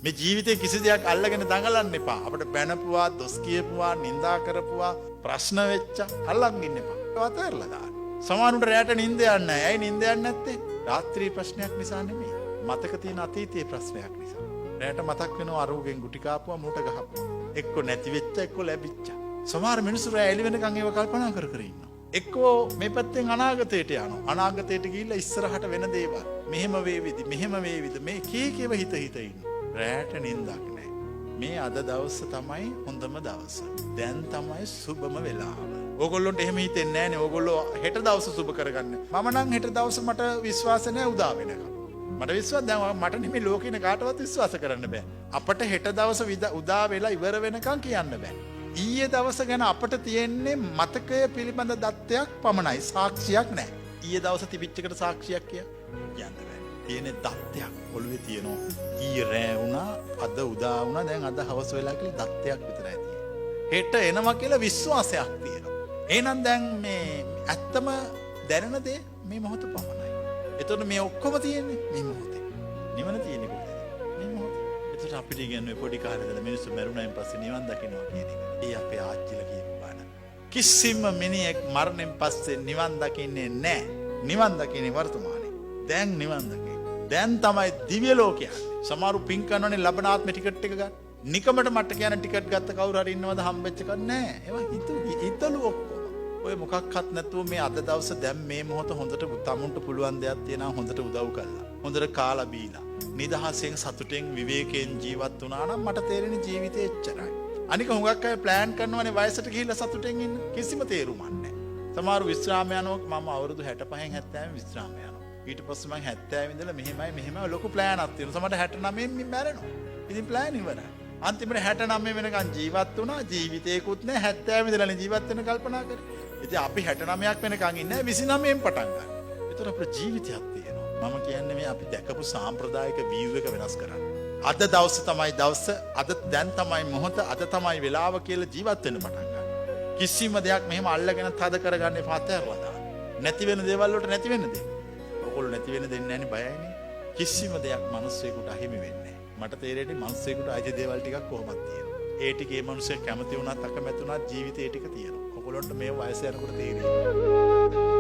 මේ ජීවිතේ කිසි දෙයක් අල්ලගෙන දඟලන්න එපා. අපිට බැනපුවා, දොස් කියපුවා, නිඳා කරපුවා, ප්‍රශ්න වෙච්ච අල්ලන් ඉන්න එපා. ඒවත් ඇරලා දාන්න. සමහරුන්ට රැට නිින්ද යන්නේ නැහැ. ඇයි නිින්ද යන්නේ නැත්තේ? රාත්‍රී ප්‍රශ්නයක් නිසා නෙමෙයි. මතක තියෙන අතීතයේ ප්‍රශ්නයක් නිසා. රැට මතක් වෙනවා අරුගෙන් ගුටි කාපුවා මූට ගහපුවා. එක්ක නැති වෙච්ච එක්ක ලැබිච්ච. සමහර මිනිස්සු රැ එළි වෙනකන් ඒව කල්පනා කර කර ඉන්නවා. එක්කෝ මේ පැත්තෙන් අනාගතයට යනවා. අනාගතයට ගිහිල්ලා ඉස්සරහට වෙන දේවල්. මෙහෙම වේවිද මෙහෙම වේවිද මේ කීකේව හිත ඉන්නවා. රැට නිින්දක් නැහැ. මේ අද දවස තමයි හොඳම දවස. දැන් තමයි සුබම වෙලාව. ඕගොල්ලොන්ට එහෙම හිතෙන්නේ නැහනේ. ඕගොල්ලෝ හෙට දවස සුබ කරගන්න. මම නම් හෙට දවස මට විශ්වාස නැහැ උදා වෙනකම්. මට විශ්වාස දැන් මට නෙමෙයි ලෝකෙන කාටවත් විශ්වාස කරන්න බෑ. අපට හෙට දවස උදා වෙලා ඉවර වෙනකම් කියන්න බෑ. ඊයේ දවස ගැන අපට තියෙන්නේ මතකය පිළිබඳ දත්තයක් පමණයි. සාක්ෂියක් නැහැ. ඊයේ දවස තිබිච්ච එකට සාක්ෂියක් කියන්න බෑ. තියෙන දත්තයක් ඔළුවේ තියෙනවා. ඊයේ රෑ වුණා, අද උදා වුණා, දැන් අද හවස වෙලා කියලා දත්තයක් විතරයි තියෙන්නේ. හෙට එනවා කියලා විශ්වාසයක් තියෙනවා. එහෙනම් දැන් මේ ඇත්තම දැනෙන දේ මේ මොහොත පමණයි. එතකොට මේ ඔක්කොම තියෙන්නේ මේ මොහොතේ. නිවන තියෙන්නේ කොහෙද? මේ මොහොතේ. එතකොට අපිට කියන්නේ පොඩි කාලේ ඉඳලා මිනිස්සු මරුණායින් පස්සේ නිවන් දකින්නවා කියන එක. ඒ අපේ ආච්චිලා කියපු බණ. කිසිම මිනිහෙක් මරණයෙන් පස්සේ නිවන් දකින්නේ නැහැ. නිවන් දකින්නේ වර්තමානයේ. දැන් නිවන් දකින්නේ. දැන් තමයි දිව්‍ය ලෝකය. සමහරු පින් කරනවනේ ලබන ආත්මේ ටිකට් එක ගන්න. නිකමට මට කියන ටිකට් ගත්ත කවුරු හරි ඉන්නවද හම්බෙච්ච එකක් නැහැ. ඒවා හිතලු ඔක්කොම. ඔය මොකක්වත් නැතුව මේ අද දවස දැන් මේ මොහොත හොඳට තමුන්ට පුළුවන් දෙයක් තියෙනවා හොඳට උදව් කරලා. හොඳට කාලා බීලා. නිදහසෙන් සතුටෙන් විවේකයෙන් ජීවත් වුණා නම් මට තේරෙන ජීවිතේ එච්චරයි. අනික හුඟක් අය ප්ලෑන් කරනවනේ වයසට ගිහිල්ලා සතුටෙන් ඉන්න. කිසිම තේරුමක් නැහැ. සමහරු විශ්‍රාම යනවා මම අවුරුදු 65න් 70න් විශ්‍රාම යනවා. ඊට පස්සේ මම 70 ඉඳලා මෙහෙමයි ලොකු ප්ලෑන් එකක් තියෙනවා. සමහරට 69න් මැරෙනවා. ඉතින් ප්ලෑන් ඉවරයි. අන්තිමට 69 වෙනකන් ජීවත් වුණා. ජීවිතේකුත් නැහැ 70 ඉඳලානේ ජීවත් වෙන කල්පනා කරේ. ඉතින් අපි 69ක් වෙනකන් ඉන්නේ 29න් පටන් ගන්න. ඒතර අපේ ජීවිතයක් තියෙනවා. මම කියන්නේ මේ අපි දැකපු සාම්ප්‍රදායික වීව් එක වෙනස් කරන්න. අද දවස තමයි දවස, අද දැන් තමයි මොහොත, අද තමයි වෙලාව කියලා ජීවත් වෙන්න පටන් ගන්න. කිසිම දෙයක් මෙහෙම අල්ලගෙන තද කරගන්න එපා අතහැරලා දාන්න. නැති වෙන දේවල් වලට නැති වෙන්න දෙන්න. ඔයගොල්ලෝ නැති වෙන්න දෙන්නේ නැණි බයයිනේ. කිසිම දෙයක් මිනිස්සෙකුට අහිමි වෙන්නේ නැහැ. මට තේරෙන්නේ මිනිස්සෙකුට අයිති දේවල් ටිකක් කොහොමද තියෙනවා. ඒ ටිකේ මිනිස්සෙක් කැමති වුණත් අකමැති වුණත් ජීවිතේ ටික තියෙනවා. ඔයගොල්ලන්ට මේ වයස යනකොට තේරෙන්නේ.